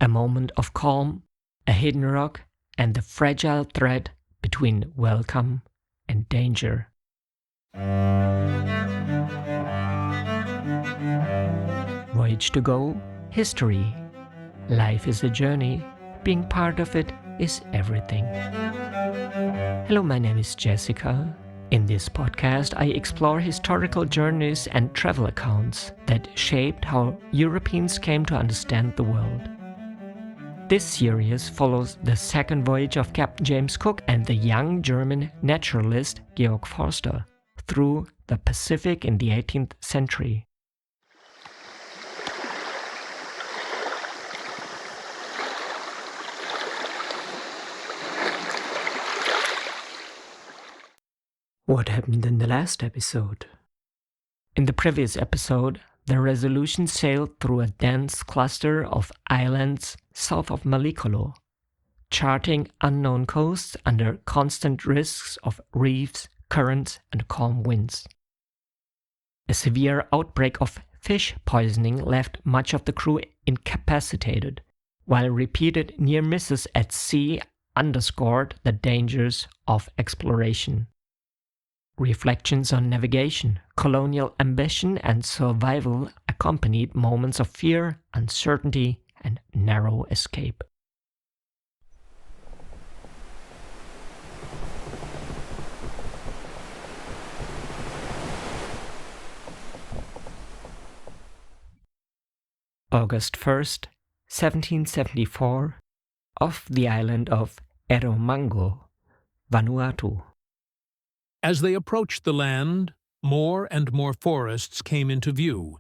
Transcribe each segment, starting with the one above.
a moment of calm, a hidden rock, and the fragile thread between welcome and danger. Voyage to go, history. Life is a journey, being part of it is everything. Hello, my name is Jessica. In this podcast, I explore historical journeys and travel accounts that shaped how Europeans came to understand the world. This series follows the second voyage of Captain James Cook and the young German naturalist Georg Forster through the Pacific in the 18th century. What happened in the last episode? In the previous episode, the Resolution sailed through a dense cluster of islands south of Malekolo, charting unknown coasts under constant risks of reefs, currents, and calm winds. A severe outbreak of fish poisoning left much of the crew incapacitated, while repeated near misses at sea underscored the dangers of exploration. Reflections on navigation, colonial ambition, and survival accompanied moments of fear, uncertainty, and narrow escape. August 1st, 1774, off the island of Erromango, Vanuatu. As they approached the land, more and more forests came into view,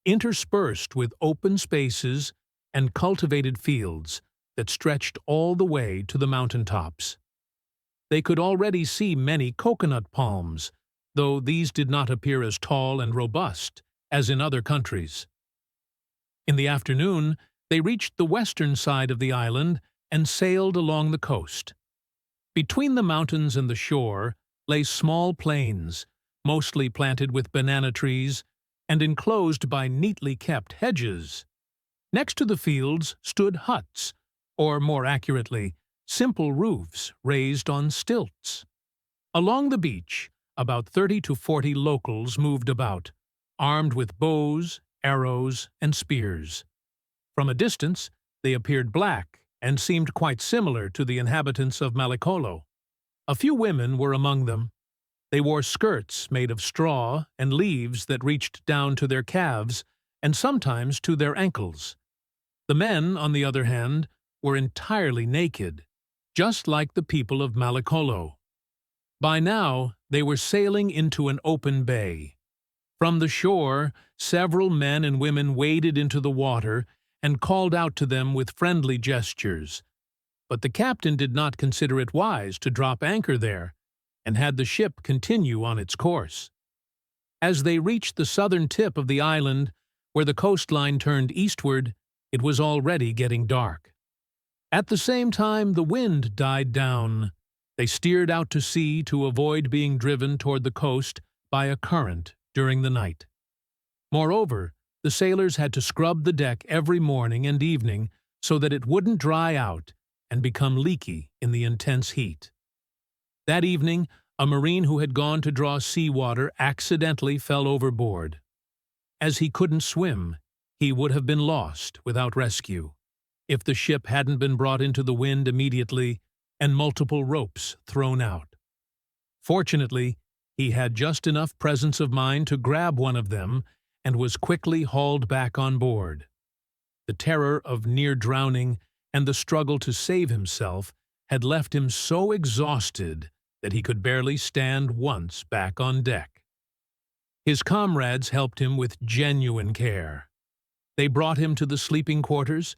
interspersed with open spaces and cultivated fields that stretched all the way to the mountaintops. They could already see many coconut palms, though these did not appear as tall and robust as in other countries. In the afternoon, they reached the western side of the island and sailed along the coast. Between the mountains and the shore lay small plains, mostly planted with banana trees and enclosed by neatly kept hedges. Next to the fields stood huts, or more accurately, simple roofs raised on stilts. Along the beach, about 30 to 40 locals moved about, armed with bows, arrows, and spears. From a distance, they appeared black and seemed quite similar to the inhabitants of Malekolo. A few women were among them. They wore skirts made of straw and leaves that reached down to their calves and sometimes to their ankles. The men, on the other hand, were entirely naked, just like the people of Malekolo. By now, they were sailing into an open bay. From the shore, several men and women waded into the water and called out to them with friendly gestures. But the captain did not consider it wise to drop anchor there, and had the ship continue on its course. As they reached the southern tip of the island, where the coastline turned eastward, it was already getting dark. At the same time, the wind died down. They steered out to sea to avoid being driven toward the coast by a current during the night. Moreover, the sailors had to scrub the deck every morning and evening so that it wouldn't dry out and become leaky in the intense heat. That evening, a marine who had gone to draw seawater accidentally fell overboard. As he couldn't swim, he would have been lost without rescue if the ship hadn't been brought into the wind immediately and multiple ropes thrown out. Fortunately, he had just enough presence of mind to grab one of them and was quickly hauled back on board. The terror of near drowning and the struggle to save himself had left him so exhausted that he could barely stand once back on deck. His comrades helped him with genuine care. They brought him to the sleeping quarters,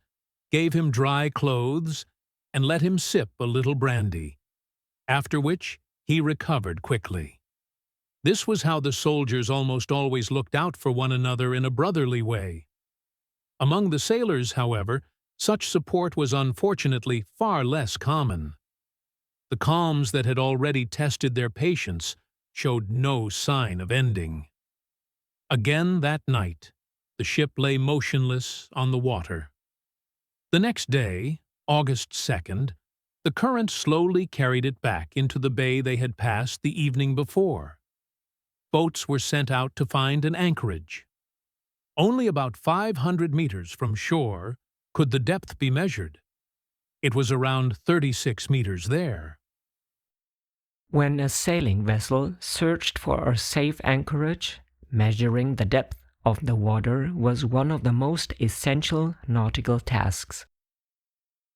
gave him dry clothes, and let him sip a little brandy, after which he recovered quickly. This was how the soldiers almost always looked out for one another in a brotherly way. Among the sailors, however, such support was unfortunately far less common. The calms that had already tested their patience showed no sign of ending. Again that night, the ship lay motionless on the water. The next day, August 2nd, the current slowly carried it back into the bay they had passed the evening before. Boats were sent out to find an anchorage. Only about 500 meters from shore could the depth be measured. It was around 36 meters there. When a sailing vessel searched for a safe anchorage, measuring the depth of the water was one of the most essential nautical tasks.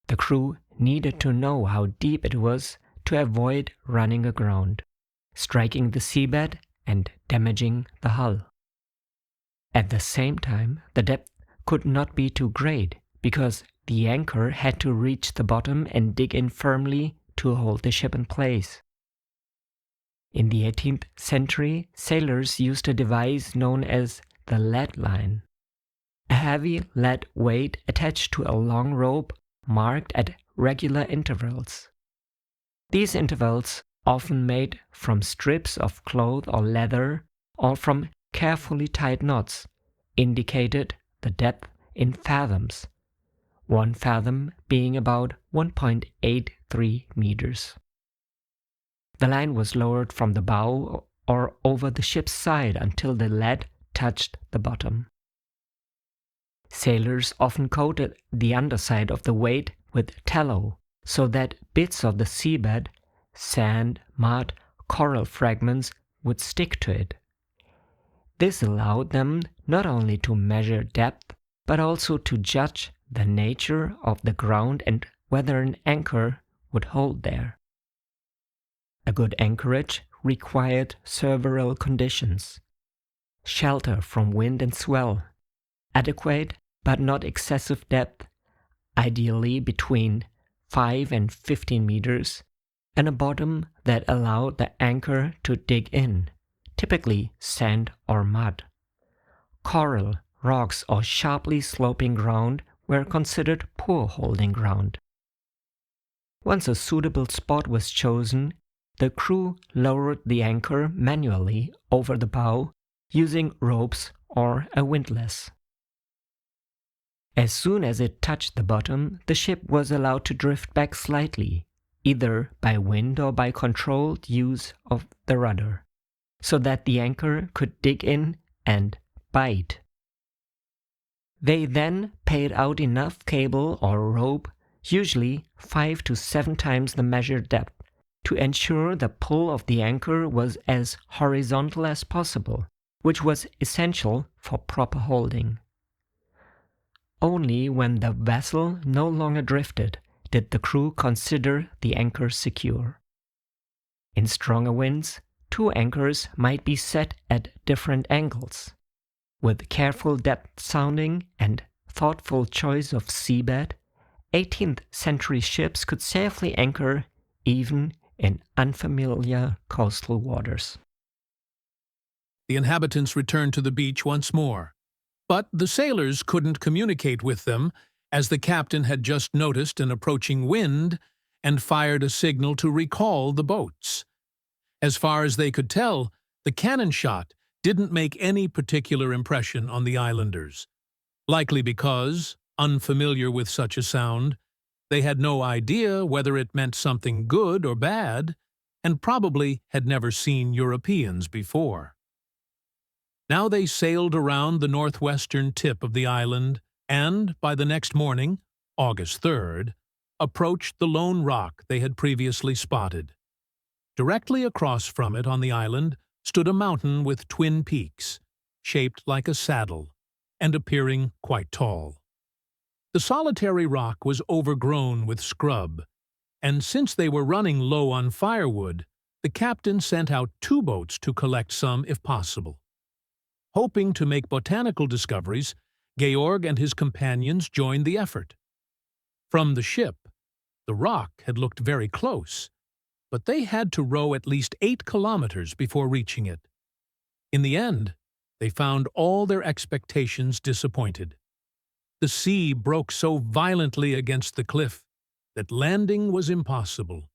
The crew needed to know how deep it was to avoid running aground, striking the seabed, and damaging the hull. At the same time, the depth could not be too great because the anchor had to reach the bottom and dig in firmly to hold the ship in place. In the 18th century, sailors used a device known as the lead line, a heavy lead weight attached to a long rope marked at regular intervals. These intervals, often made from strips of cloth or leather or from carefully tied knots, indicated the depth in fathoms, 1 fathom being about 1.83 meters. The line was lowered from the bow or over the ship's side until the lead touched the bottom. Sailors often coated the underside of the weight with tallow so that bits of the seabed, sand, mud, coral fragments would stick to it. This allowed them not only to measure depth, but also to judge the nature of the ground and whether an anchor would hold there. A good anchorage required several conditions: shelter from wind and swell, adequate but not excessive depth, ideally between 5 and 15 meters, and a bottom that allowed the anchor to dig in, typically sand or mud. Coral, rocks, or sharply sloping ground were considered poor holding ground. Once a suitable spot was chosen, the crew lowered the anchor manually over the bow using ropes or a windlass. As soon as it touched the bottom, the ship was allowed to drift back slightly, either by wind or by controlled use of the rudder, so that the anchor could dig in and bite. They then paid out enough cable or rope, usually 5 to 7 times the measured depth, to ensure the pull of the anchor was as horizontal as possible, which was essential for proper holding. Only when the vessel no longer drifted did the crew consider the anchor secure. In stronger winds, 2 anchors might be set at different angles. With careful depth sounding and thoughtful choice of seabed, 18th century ships could safely anchor even in unfamiliar coastal waters. The inhabitants returned to the beach once more, but the sailors couldn't communicate with them as the captain had just noticed an approaching wind and fired a signal to recall the boats. As far as they could tell, the cannon shot didn't make any particular impression on the islanders, likely because, unfamiliar with such a sound, they had no idea whether it meant something good or bad, and probably had never seen Europeans before. Now they sailed around the northwestern tip of the island and, by the next morning, August 3rd, approached the lone rock they had previously spotted. Directly across from it on the island stood a mountain with twin peaks, shaped like a saddle, and appearing quite tall. The solitary rock was overgrown with scrub, and since they were running low on firewood, the captain sent out 2 boats to collect some if possible. Hoping to make botanical discoveries, Georg and his companions joined the effort. From the ship, the rock had looked very close, but they had to row at least 8 kilometers before reaching it. In the end, they found all their expectations disappointed. The sea broke so violently against the cliff that landing was impossible.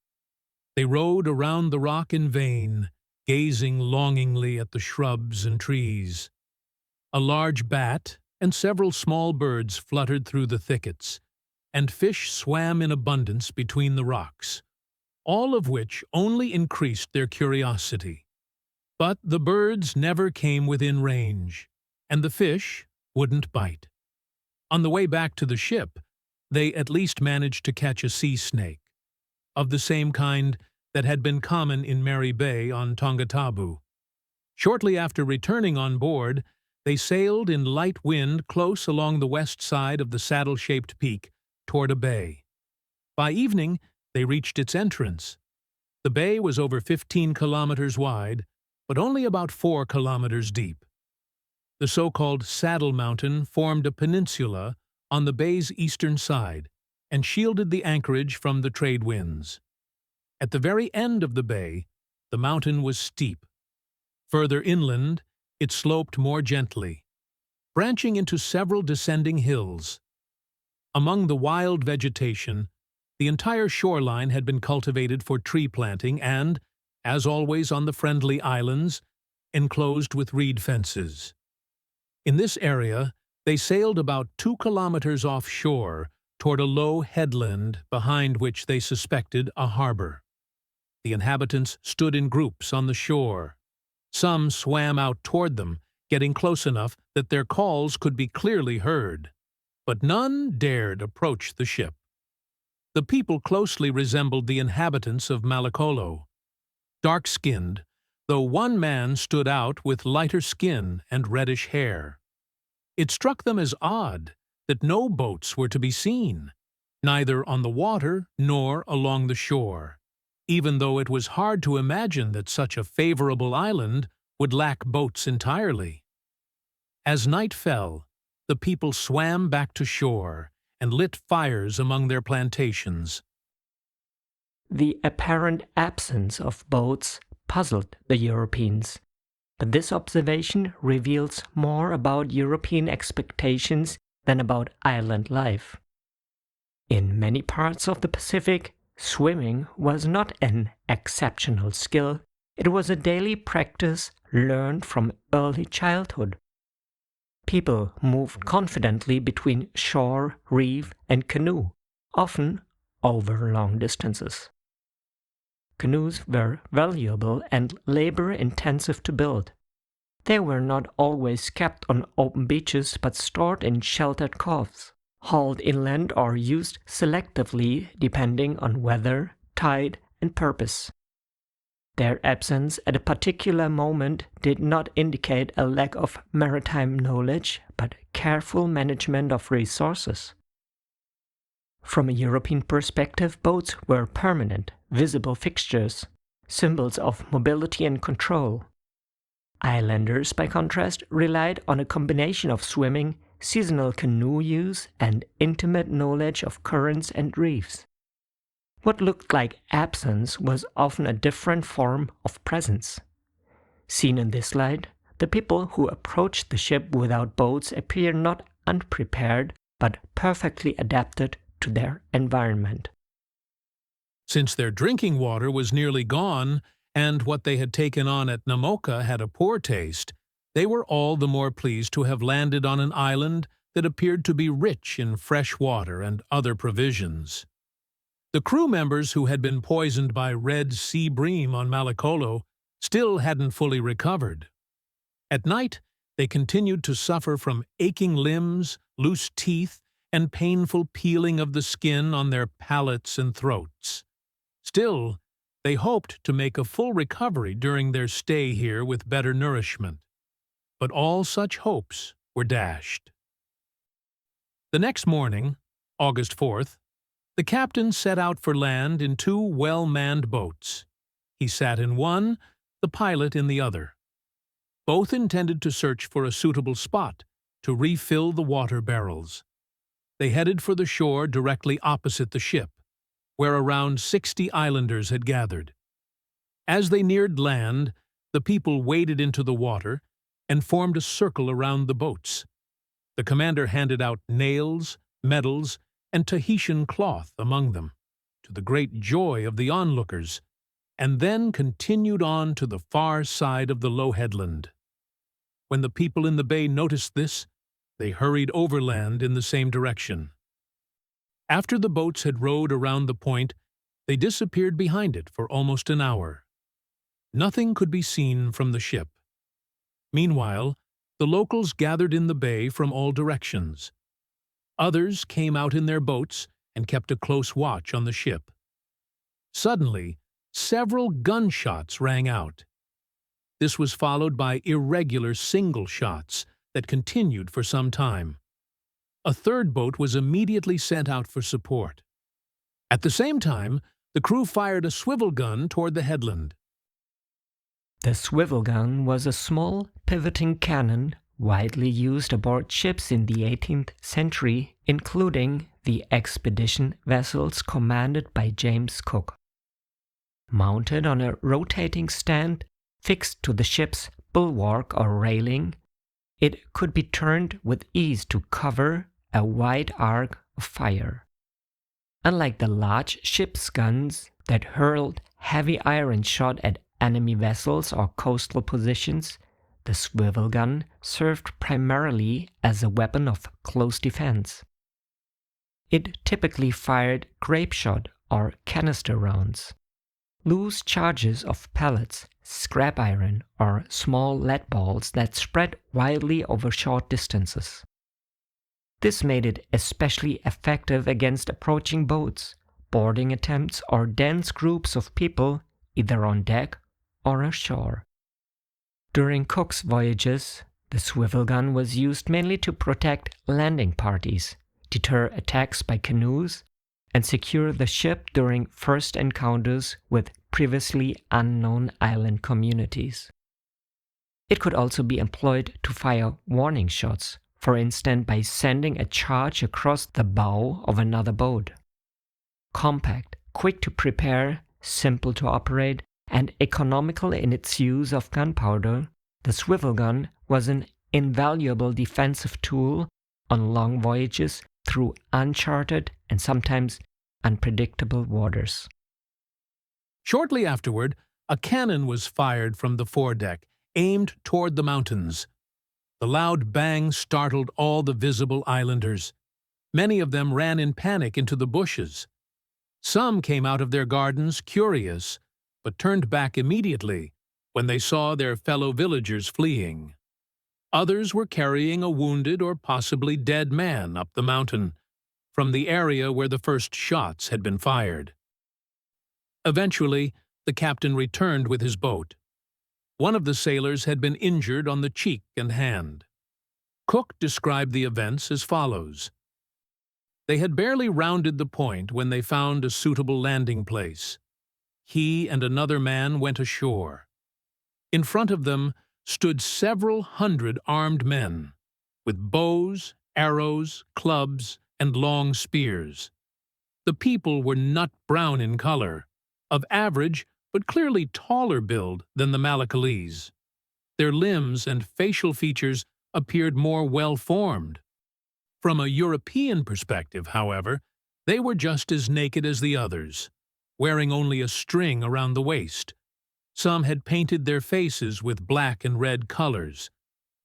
They rowed around the rock in vain, gazing longingly at the shrubs and trees. A large bat and several small birds fluttered through the thickets, and fish swam in abundance between the rocks, all of which only increased their curiosity. But the birds never came within range, and the fish wouldn't bite. On the way back to the ship, they at least managed to catch a sea snake, of the same kind that had been common in Mary Bay on Tongatabu. Shortly after returning on board, they sailed in light wind close along the west side of the saddle-shaped peak toward a bay. By evening, they reached its entrance. The bay was over 15 kilometers wide, but only about 4 kilometers deep. The so-called Saddle Mountain formed a peninsula on the bay's eastern side and shielded the anchorage from the trade winds. At the very end of the bay, the mountain was steep. Further inland, it sloped more gently, branching into several descending hills. Among the wild vegetation, the entire shoreline had been cultivated for tree planting and, as always on the friendly islands, enclosed with reed fences. In this area, they sailed about 2 kilometers offshore toward a low headland behind which they suspected a harbor. The inhabitants stood in groups on the shore. Some swam out toward them, getting close enough that their calls could be clearly heard. But none dared approach the ship. The people closely resembled the inhabitants of Malakolo, dark-skinned, though one man stood out with lighter skin and reddish hair. It struck them as odd that no boats were to be seen, neither on the water nor along the shore, even though it was hard to imagine that such a favorable island would lack boats entirely. As night fell, the people swam back to shore and lit fires among their plantations. The apparent absence of boats puzzled the Europeans, but this observation reveals more about European expectations than about island life. In many parts of the Pacific, swimming was not an exceptional skill, it was a daily practice learned from early childhood. People moved confidently between shore, reef, and canoe, often over long distances. Canoes were valuable and labor-intensive to build. They were not always kept on open beaches but stored in sheltered coves, hauled inland or used selectively depending on weather, tide, and purpose. Their absence at a particular moment did not indicate a lack of maritime knowledge, but careful management of resources. From a European perspective, boats were permanent, visible fixtures, symbols of mobility and control. Islanders, by contrast, relied on a combination of swimming, seasonal canoe use, and intimate knowledge of currents and reefs. What looked like absence was often a different form of presence. Seen in this light, the people who approached the ship without boats appear not unprepared, but perfectly adapted to their environment. Since their drinking water was nearly gone, and what they had taken on at Namoka had a poor taste, they were all the more pleased to have landed on an island that appeared to be rich in fresh water and other provisions. The crew members who had been poisoned by red sea bream on Malakolo still hadn't fully recovered. At night, they continued to suffer from aching limbs, loose teeth, and painful peeling of the skin on their palates and throats. Still, they hoped to make a full recovery during their stay here with better nourishment. But all such hopes were dashed. The next morning, August 4th, the captain set out for land in 2 well-manned boats. He sat in one, the pilot in the other. Both intended to search for a suitable spot to refill the water barrels. They headed for the shore directly opposite the ship, where around 60 islanders had gathered. As they neared land, the people waded into the water and formed a circle around the boats. The commander handed out nails, medals, and Tahitian cloth among them, to the great joy of the onlookers, and then continued on to the far side of the low headland. When the people in the bay noticed this, they hurried overland in the same direction. After the boats had rowed around the point, they disappeared behind it for almost an hour. Nothing could be seen from the ship. Meanwhile, the locals gathered in the bay from all directions. Others came out in their boats and kept a close watch on the ship. Suddenly, several gunshots rang out. This was followed by irregular single shots that continued for some time. A third boat was immediately sent out for support. At the same time, the crew fired a swivel gun toward the headland. The swivel gun was a small, pivoting cannon widely used aboard ships in the 18th century, including the expedition vessels commanded by James Cook. Mounted on a rotating stand fixed to the ship's bulwark or railing, it could be turned with ease to cover a wide arc of fire. Unlike the large ship's guns that hurled heavy iron shot at enemy vessels or coastal positions, the swivel gun served primarily as a weapon of close defense. It typically fired grape shot or canister rounds, loose charges of pellets, scrap iron, or small lead balls that spread widely over short distances. This made it especially effective against approaching boats, boarding attempts, or dense groups of people either on deck or ashore. During Cook's voyages, the swivel gun was used mainly to protect landing parties, deter attacks by canoes, and secure the ship during first encounters with previously unknown island communities. It could also be employed to fire warning shots, for instance by sending a charge across the bow of another boat. Compact, quick to prepare, simple to operate, and economical in its use of gunpowder, the swivel gun was an invaluable defensive tool on long voyages through uncharted and sometimes unpredictable waters. Shortly afterward, a cannon was fired from the foredeck, aimed toward the mountains. The loud bang startled all the visible islanders. Many of them ran in panic into the bushes. Some came out of their gardens curious, but turned back immediately when they saw their fellow villagers fleeing. Others were carrying a wounded or possibly dead man up the mountain from the area where the first shots had been fired. Eventually, the captain returned with his boat. One of the sailors had been injured on the cheek and hand. Cook described the events as follows. They had barely rounded the point when they found a suitable landing place. He and another man went ashore. In front of them stood several hundred armed men, with bows, arrows, clubs, and long spears. The people were nut-brown in color, of average but clearly taller build than the Malacalese. Their limbs and facial features appeared more well-formed. From a European perspective, however, they were just as naked as the others, wearing only a string around the waist. Some had painted their faces with black and red colors.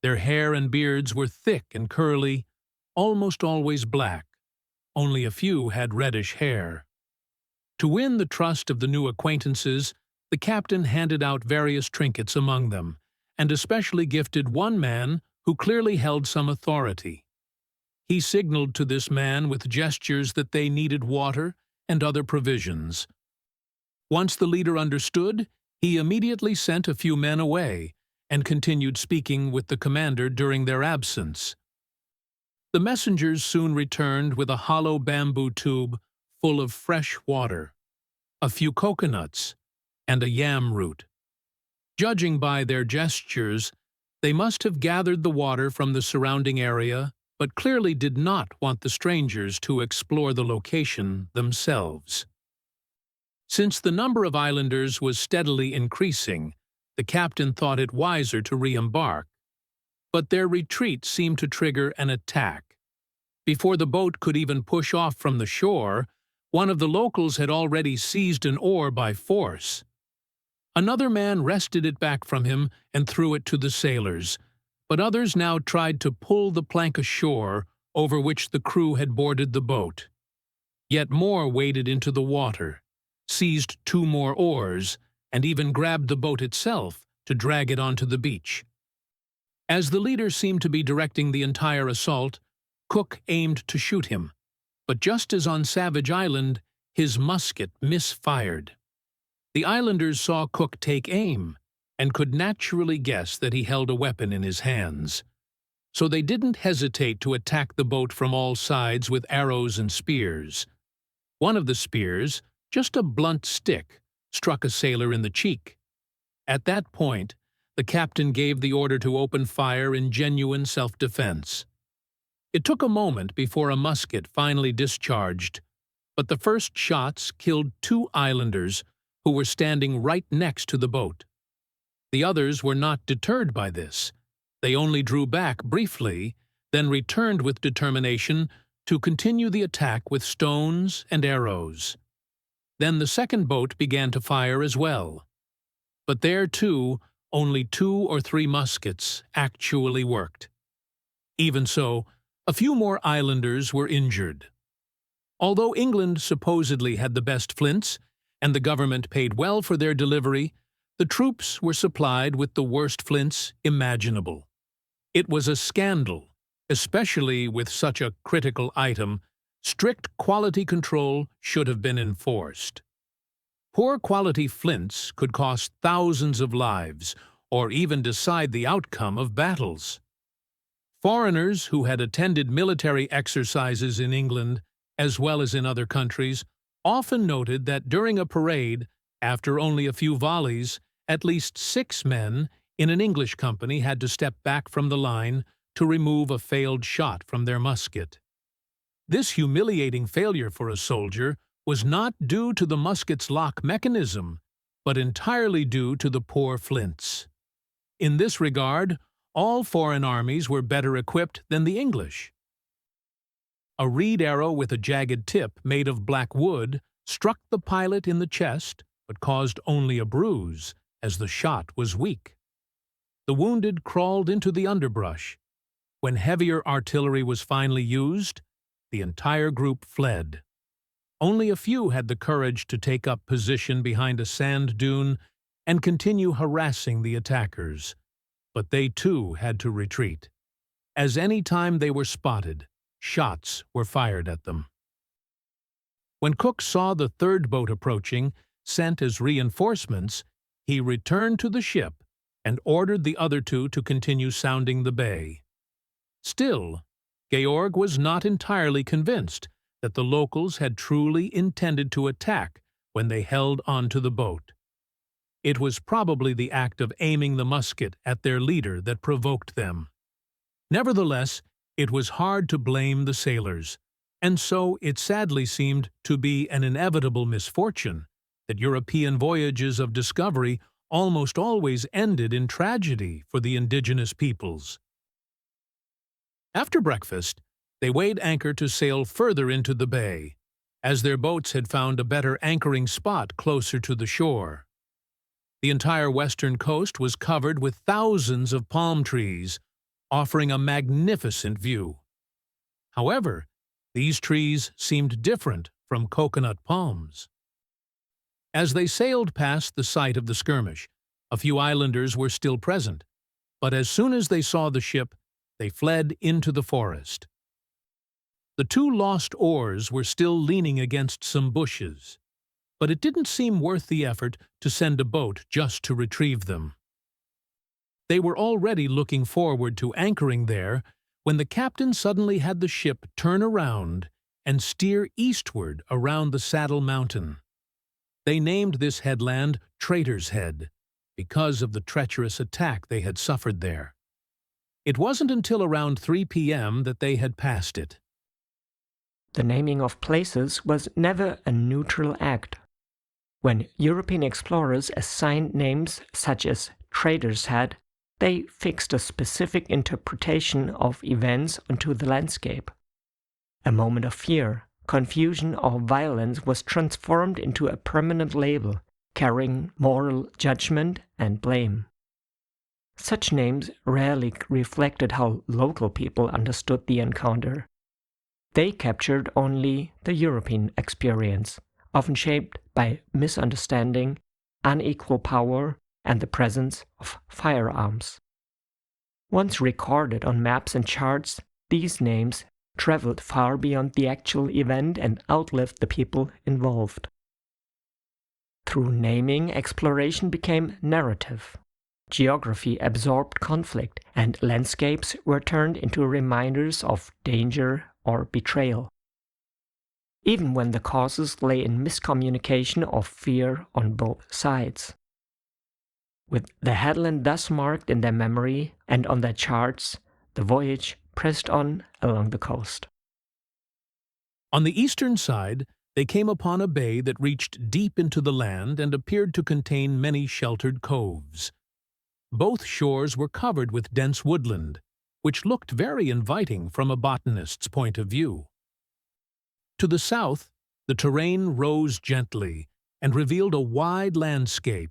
Their hair and beards were thick and curly, almost always black. Only a few had reddish hair. To win the trust of the new acquaintances, the captain handed out various trinkets among them, and especially gifted one man who clearly held some authority. He signaled to this man with gestures that they needed water and other provisions. Once the leader understood, he immediately sent a few men away and continued speaking with the commander during their absence. The messengers soon returned with a hollow bamboo tube full of fresh water, a few coconuts, and a yam root. Judging by their gestures, they must have gathered the water from the surrounding area, but clearly did not want the strangers to explore the location themselves. Since the number of islanders was steadily increasing, the captain thought it wiser to re-embark, but their retreat seemed to trigger an attack. Before the boat could even push off from the shore, one of the locals had already seized an oar by force. Another man wrested it back from him and threw it to the sailors, but others now tried to pull the plank ashore over which the crew had boarded the boat. Yet more waded into the water, seized 2 more oars, and even grabbed the boat itself to drag it onto the beach. As the leader seemed to be directing the entire assault, Cook aimed to shoot him, but just as on Savage Island, his musket misfired. The islanders saw Cook take aim and could naturally guess that he held a weapon in his hands. So they didn't hesitate to attack the boat from all sides with arrows and spears. One of the spears, just a blunt stick, struck a sailor in the cheek. At that point, the captain gave the order to open fire in genuine self-defense. It took a moment before a musket finally discharged, but the first shots killed 2 islanders who were standing right next to the boat. The others were not deterred by this. They only drew back briefly, then returned with determination to continue the attack with stones and arrows. Then the second boat began to fire as well. But there, too, only 2 or 3 muskets actually worked. Even so, a few more islanders were injured. Although England supposedly had the best flints, and the government paid well for their delivery, the troops were supplied with the worst flints imaginable. It was a scandal, especially with such a critical item. Strict quality control should have been enforced. Poor quality flints could cost thousands of lives, or even decide the outcome of battles. Foreigners who had attended military exercises in England, as well as in other countries, often noted that during a parade, after only a few volleys, at least 6 men in an English company had to step back from the line to remove a failed shot from their musket. This humiliating failure for a soldier was not due to the musket's lock mechanism, but entirely due to the poor flints. In this regard, all foreign armies were better equipped than the English. A reed arrow with a jagged tip made of black wood struck the pilot in the chest, but caused only a bruise, as the shot was weak. The wounded crawled into the underbrush. When heavier artillery was finally used, the entire group fled. Only a few had the courage to take up position behind a sand dune and continue harassing the attackers, but they too had to retreat, as any time they were spotted, shots were fired at them. When Cook saw the third boat approaching, sent as reinforcements, he returned to the ship and ordered the other 2 to continue sounding the bay. Still, Georg was not entirely convinced that the locals had truly intended to attack when they held onto the boat. It was probably the act of aiming the musket at their leader that provoked them. Nevertheless, it was hard to blame the sailors, and so it sadly seemed to be an inevitable misfortune that European voyages of discovery almost always ended in tragedy for the indigenous peoples. After breakfast, they weighed anchor to sail further into the bay, as their boats had found a better anchoring spot closer to the shore. The entire western coast was covered with thousands of palm trees, offering a magnificent view. However, these trees seemed different from coconut palms. As they sailed past the site of the skirmish, a few islanders were still present, but as soon as they saw the ship, they fled into the forest. The 2 lost oars were still leaning against some bushes, but it didn't seem worth the effort to send a boat just to retrieve them. They were already looking forward to anchoring there when the captain suddenly had the ship turn around and steer eastward around the Saddle Mountain. They named this headland Traitors-head because of the treacherous attack they had suffered there. It wasn't until around 3 p.m. that they had passed it. The naming of places was never a neutral act. When European explorers assigned names such as Traitors-head, they fixed a specific interpretation of events onto the landscape. A moment of fear, confusion, or violence was transformed into a permanent label, carrying moral judgment and blame. Such names rarely reflected how local people understood the encounter. They captured only the European experience, often shaped by misunderstanding, unequal power, and the presence of firearms. Once recorded on maps and charts, these names traveled far beyond the actual event and outlived the people involved. Through naming, exploration became narrative. Geography absorbed conflict, and landscapes were turned into reminders of danger or betrayal. Even when the causes lay in miscommunication or fear on both sides. With the headland thus marked in their memory and on their charts, the voyage pressed on along the coast. On the eastern side, they came upon a bay that reached deep into the land and appeared to contain many sheltered coves. Both shores were covered with dense woodland, which looked very inviting from a botanist's point of view. To the south, the terrain rose gently and revealed a wide landscape,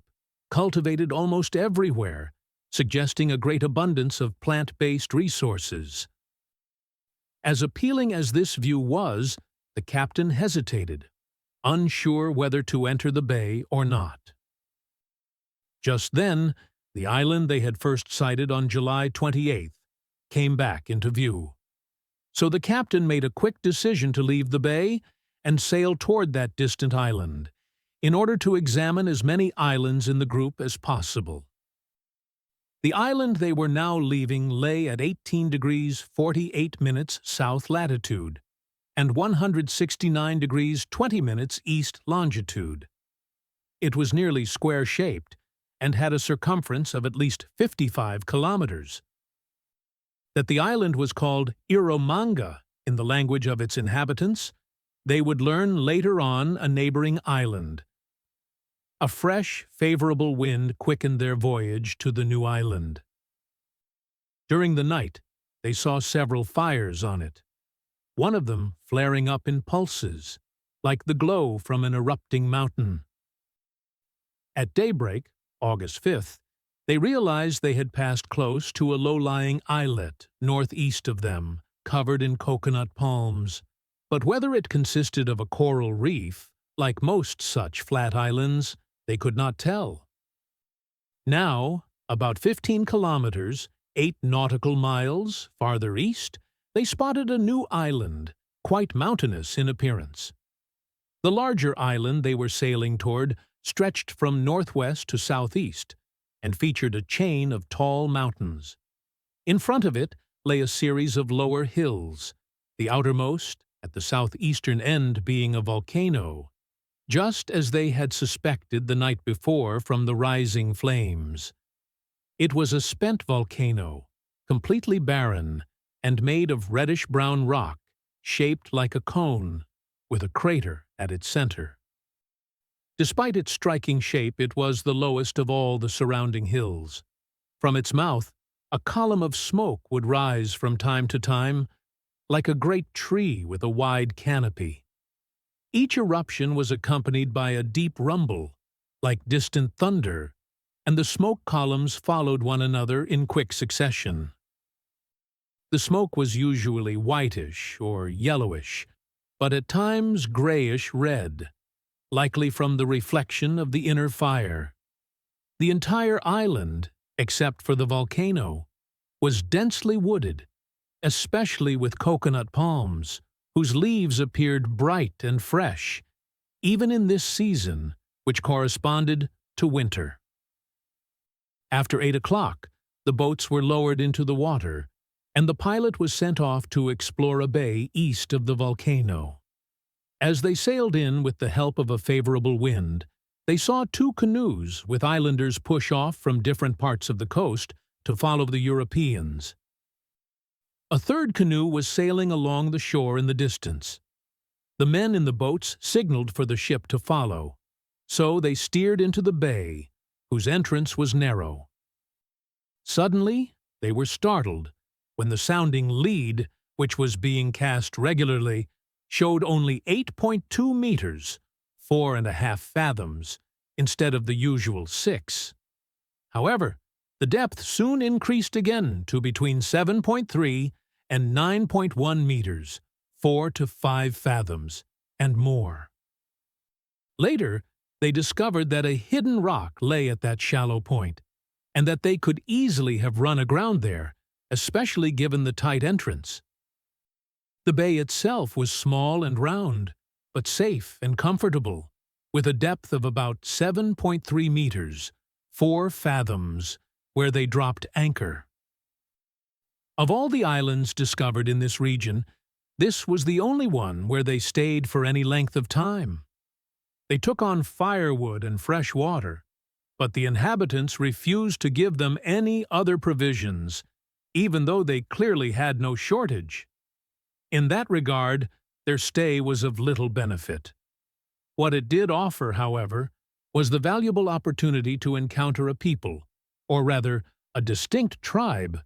cultivated almost everywhere, suggesting a great abundance of plant-based resources. As appealing as this view was, the captain hesitated, unsure whether to enter the bay or not. Just then, the island they had first sighted on July 28th came back into view. So the captain made a quick decision to leave the bay and sail toward that distant island, in order to examine as many islands in the group as possible. The island they were now leaving lay at 18 degrees 48 minutes south latitude and 169 degrees 20 minutes east longitude. It was nearly square-shaped and had a circumference of at least 55 kilometers. That the island was called Erromango in the language of its inhabitants, they would learn later on a neighboring island. A fresh, favorable wind quickened their voyage to the new island. During the night, they saw several fires on it, one of them flaring up in pulses, like the glow from an erupting mountain. At daybreak, August 5th, they realized they had passed close to a low-lying islet northeast of them, covered in coconut palms. But whether it consisted of a coral reef, like most such flat islands, they could not tell. Now, about 15 kilometers, 8 nautical miles farther east, they spotted a new island, quite mountainous in appearance. The larger island they were sailing toward stretched from northwest to southeast and featured a chain of tall mountains. In front of it lay a series of lower hills, the outermost, at the southeastern end, being a volcano, just as they had suspected the night before from the rising flames. It was a spent volcano, completely barren, and made of reddish-brown rock, shaped like a cone, with a crater at its center. Despite its striking shape, it was the lowest of all the surrounding hills. From its mouth, a column of smoke would rise from time to time, like a great tree with a wide canopy. Each eruption was accompanied by a deep rumble, like distant thunder, and the smoke columns followed one another in quick succession. The smoke was usually whitish or yellowish, but at times grayish-red, likely from the reflection of the inner fire. The entire island, except for the volcano, was densely wooded, especially with coconut palms, whose leaves appeared bright and fresh, even in this season, which corresponded to winter. After 8 o'clock, the boats were lowered into the water, and the pilot was sent off to explore a bay east of the volcano. As they sailed in with the help of a favorable wind, they saw 2 canoes with islanders push off from different parts of the coast to follow the Europeans. A third canoe was sailing along the shore in the distance. The men in the boats signaled for the ship to follow, so they steered into the bay, whose entrance was narrow. Suddenly, they were startled when the sounding lead, which was being cast regularly, showed only 8.2 meters, 4.5 fathoms, instead of the usual 6. However, the depth soon increased again to between 7.3 and 9.1 meters, 4 to 5 fathoms, and more. Later, they discovered that a hidden rock lay at that shallow point, and that they could easily have run aground there, especially given the tight entrance. The bay itself was small and round, but safe and comfortable, with a depth of about 7.3 meters, 4 fathoms, where they dropped anchor. Of all the islands discovered in this region, this was the only one where they stayed for any length of time. They took on firewood and fresh water, but the inhabitants refused to give them any other provisions, even though they clearly had no shortage. In that regard, their stay was of little benefit. What it did offer, however, was the valuable opportunity to encounter a people, or rather, a distinct tribe,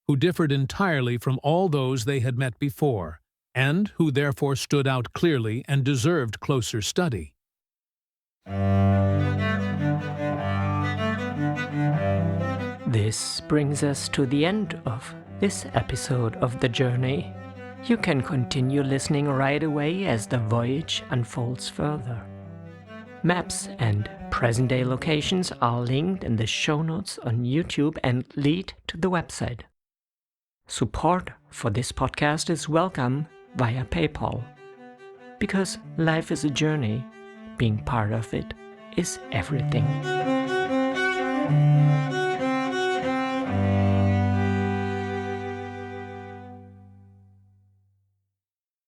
who differed entirely from all those they had met before, and who therefore stood out clearly and deserved closer study. This brings us to the end of this episode of The Journey. You can continue listening right away as the voyage unfolds further. Maps and present-day locations are linked in the show notes on YouTube and lead to the website. Support for this podcast is welcome via PayPal. Because life is a journey, being part of it is everything.